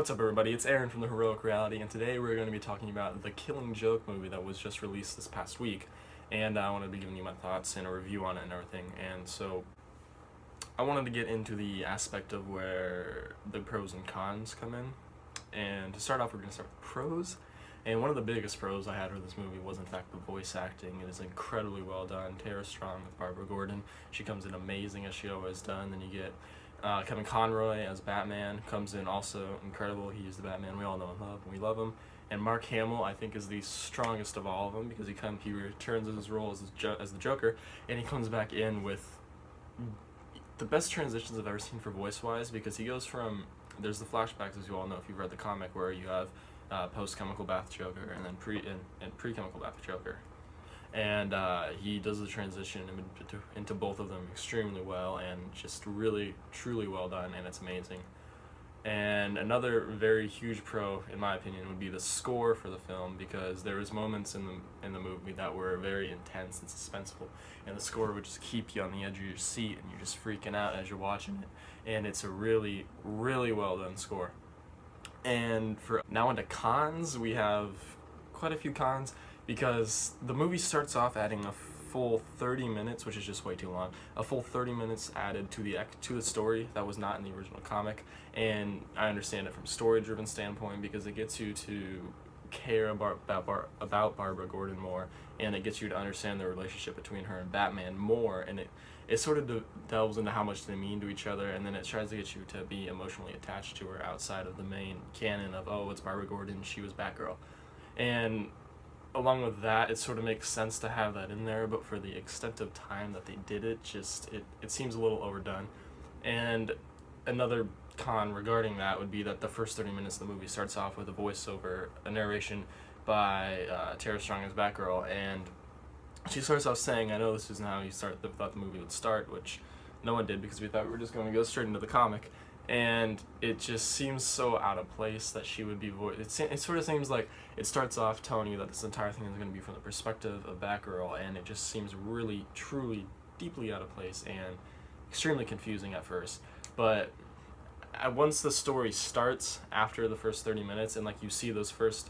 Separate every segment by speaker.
Speaker 1: What's up, everybody? It's Aaron from The Heroic Reality, and today we're going to be talking about the Killing Joke movie that was just released this past week. And I wanted to be giving you my thoughts and a review on it and everything. And so I wanted to get into the aspect of where the pros and cons come in. And to start off, we're going to start with pros. And one of the biggest pros I had with this movie was, in fact, the voice acting. It is incredibly well done. Tara Strong with Barbara Gordon. She comes in amazing, as she always does. Then you get Kevin Conroy as Batman, comes in also incredible. He's the Batman we all know and love, and we love him. And Mark Hamill, I think, is the strongest of all of them because he returns in his role as the Joker, and he comes back in with the best transitions I've ever seen for voice-wise, because he goes from, there's the flashbacks, as you all know if you've read the comic, where you have post-chemical bath Joker and then pre-chemical bath Joker. And he does the transition into both of them extremely well, and just really, truly well done, and it's amazing. And another very huge pro, in my opinion, would be the score for the film, because there was moments in the movie that were very intense and suspenseful, and the score would just keep you on the edge of your seat, and you're just freaking out as you're watching it. And it's a really, really well done score. And for now into cons, we have quite a few cons, because the movie starts off adding a full 30 minutes, which is just way too long, a full 30 minutes added to the story that was not in the original comic. And I understand it from story-driven standpoint, because it gets you to care about Barbara Gordon more, and it gets you to understand the relationship between her and Batman more, and it sort of delves into how much they mean to each other, and then it tries to get you to be emotionally attached to her outside of the main canon of, oh, it's Barbara Gordon, she was Batgirl. And along with that, it sort of makes sense to have that in there, but for the extent of time that they did it, it seems a little overdone. And another con regarding that would be that the first 30 minutes of the movie starts off with a voiceover, a narration by Tara Strong as Batgirl, and she starts off saying, I know this isn't how you thought the movie would start, which no one did, because we thought we were just going to go straight into the comic. And it just seems so out of place that she would be it sort of seems like it starts off telling you that this entire thing is going to be from the perspective of Batgirl, and it just seems really, truly, deeply out of place and extremely confusing at first. But once the story starts after the first 30 minutes, and like you see those first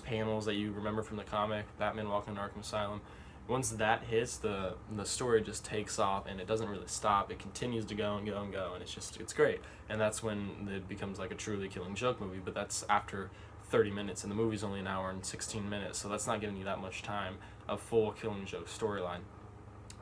Speaker 1: panels that you remember from the comic, Batman walking to Arkham Asylum, once that hits, the story just takes off, and it doesn't really stop. It continues to go and go and go, and it's great. And that's when it becomes like a truly Killing Joke movie, but that's after 30 minutes, and the movie's only an hour and 16 minutes, so that's not giving you that much time of full Killing Joke storyline.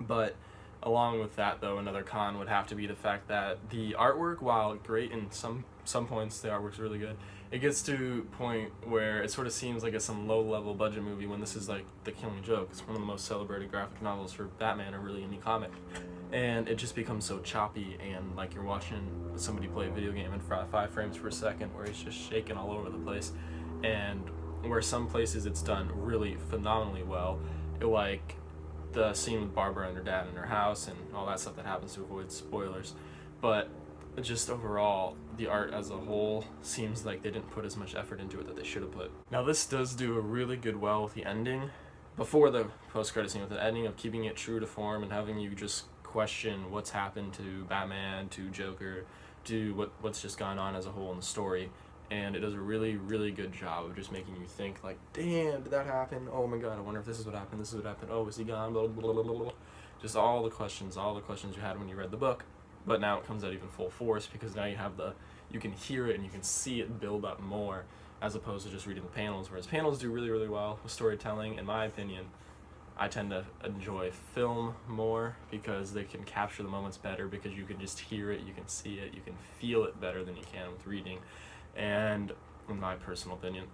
Speaker 1: But along with that, though, another con would have to be the fact that the artwork, while great in some points, the artwork's really good, it gets to a point where it sort of seems like it's some low-level budget movie when this is like The Killing Joke. It's one of the most celebrated graphic novels for Batman, or really any comic. And it just becomes so choppy, and like you're watching somebody play a video game in 5 frames per second, where it's just shaking all over the place. And where some places it's done really phenomenally well, like the scene with Barbara and her dad in her house and all that stuff that happens, to avoid spoilers. But just overall, the art as a whole seems like they didn't put as much effort into it that they should have put. Now, this does do a really good well with the ending, before the post-credit scene, with the ending of keeping it true to form and having you just question what's happened to Batman, to Joker, to what's just gone on as a whole in the story. And it does a really, really good job of just making you think, like, damn, did that happen? Oh my god, I wonder if this is what happened, this is what happened, oh, is he gone, blah, blah, blah, blah, blah. Just all the questions you had when you read the book, but now it comes out even full force, because now you can hear it and you can see it build up more, as opposed to just reading the panels, whereas panels do really, really well with storytelling. In my opinion, I tend to enjoy film more, because they can capture the moments better, because you can just hear it, you can see it, you can feel it better than you can with reading. And in my personal opinion,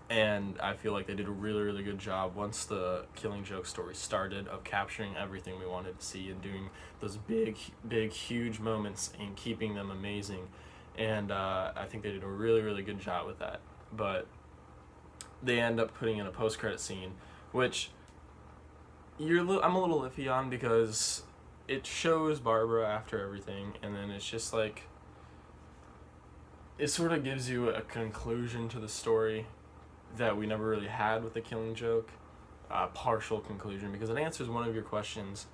Speaker 1: and I feel like they did a really, really good job once the Killing Joke story started, of capturing everything we wanted to see and doing those big, huge moments and keeping them amazing. And I think they did a really, really good job with that. But they end up putting in a post-credit scene, which I'm a little iffy on, because it shows Barbara after everything, and then it's just like, it sort of gives you a conclusion to the story that we never really had with The Killing Joke, a partial conclusion, because it answers one of your questions,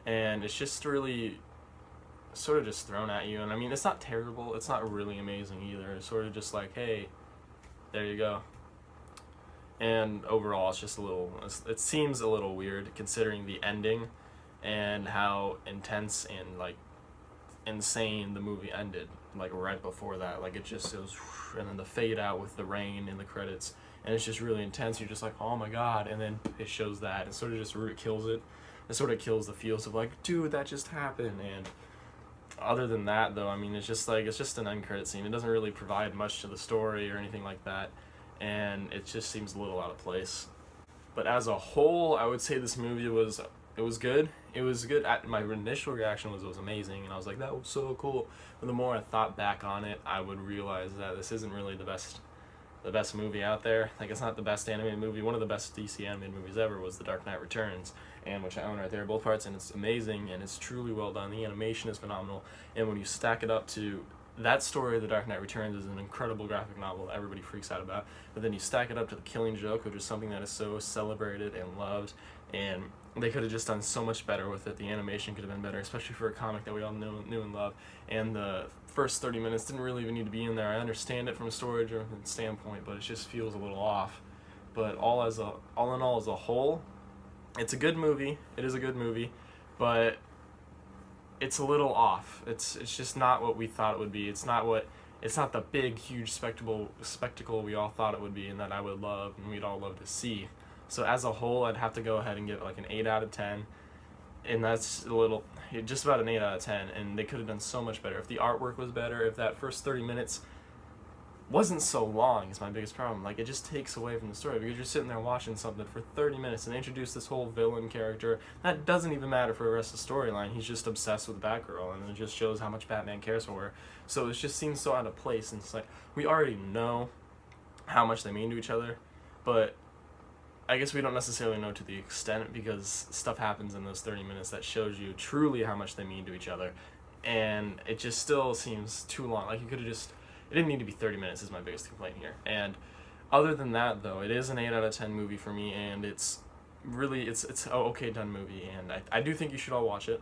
Speaker 1: and it's just really sort of just thrown at you. And I mean, it's not terrible, it's not really amazing either. It's sort of just like, hey, there you go. And overall, it's just it seems a little weird considering the ending and how intense and like insane the movie ended, like right before that. Like it was, and then the fade out with the rain in the credits, and it's just really intense. You're just like, oh my god, and then it shows that, and sort of just kills it. It sort of kills the feels of like, dude, that just happened. And other than that, though, I mean, it's just an end credit scene. It doesn't really provide much to the story or anything like that, and it just seems a little out of place. But as a whole, I would say this movie was good. It was good. My initial reaction was it was amazing, and I was like, that was so cool. But the more I thought back on it, I would realize that this isn't really the best movie out there. Like, it's not the best animated movie. One of the best DC animated movies ever was The Dark Knight Returns, and which I own right there, both parts, and it's amazing, and it's truly well done. The animation is phenomenal, and when you stack it up to that story, The Dark Knight Returns, is an incredible graphic novel that everybody freaks out about, but then you stack it up to The Killing Joke, which is something that is so celebrated and loved, and they could have just done so much better with it. The animation could have been better, especially for a comic that we all knew and love. And the first 30 minutes didn't really even need to be in there. I understand it from a storage or standpoint, but it just feels a little off. But all in all, as a whole, it's a good movie. It is a good movie, but it's a little off. It's just not what we thought it would be. It's not the big, huge spectacle we all thought it would be, and that I would love and we'd all love to see. So as a whole, I'd have to go ahead and give it like an 8 out of 10, and that's just about an 8 out of 10, and they could have done so much better. If the artwork was better, if that first 30 minutes wasn't so long is my biggest problem. Like, it just takes away from the story, because you're sitting there watching something for 30 minutes and they introduce this whole villain character that doesn't even matter for the rest of the storyline. He's just obsessed with Batgirl, and it just shows how much Batman cares for her. So it just seems so out of place, and it's like, we already know how much they mean to each other, but I guess we don't necessarily know to the extent, because stuff happens in those 30 minutes that shows you truly how much they mean to each other, and it just still seems too long. Like, it didn't need to be 30 minutes is my biggest complaint here. And other than that, though, it is an 8 out of 10 movie for me, and it's really, it's an okay done movie, and I do think you should all watch it.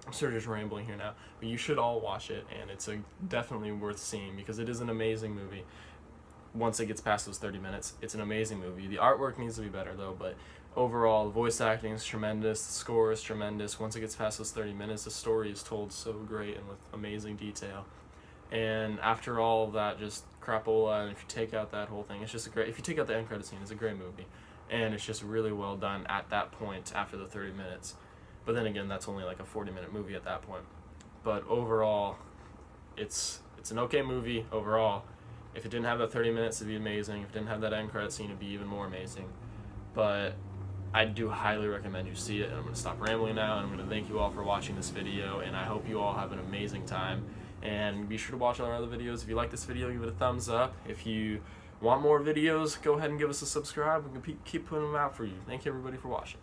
Speaker 1: I'm sort of just rambling here now, but you should all watch it, and it's definitely worth seeing, because it is an amazing movie. Once it gets past those 30 minutes, it's an amazing movie. The artwork needs to be better, though, but overall, the voice acting is tremendous, the score is tremendous. Once it gets past those 30 minutes, the story is told so great and with amazing detail. And after all of that just crapola, and if you take out that whole thing, if you take out the end credit scene, it's a great movie. And it's just really well done at that point after the 30 minutes. But then again, that's only like a 40-minute movie at that point. But overall, it's an okay movie overall. If it didn't have that 30 minutes, it'd be amazing. If it didn't have that end credit scene, it'd be even more amazing. But I do highly recommend you see it, and I'm going to stop rambling now, and I'm going to thank you all for watching this video, and I hope you all have an amazing time. And be sure to watch our other videos. If you like this video, give it a thumbs up. If you want more videos, go ahead and give us a subscribe. We can keep putting them out for you. Thank you, everybody, for watching.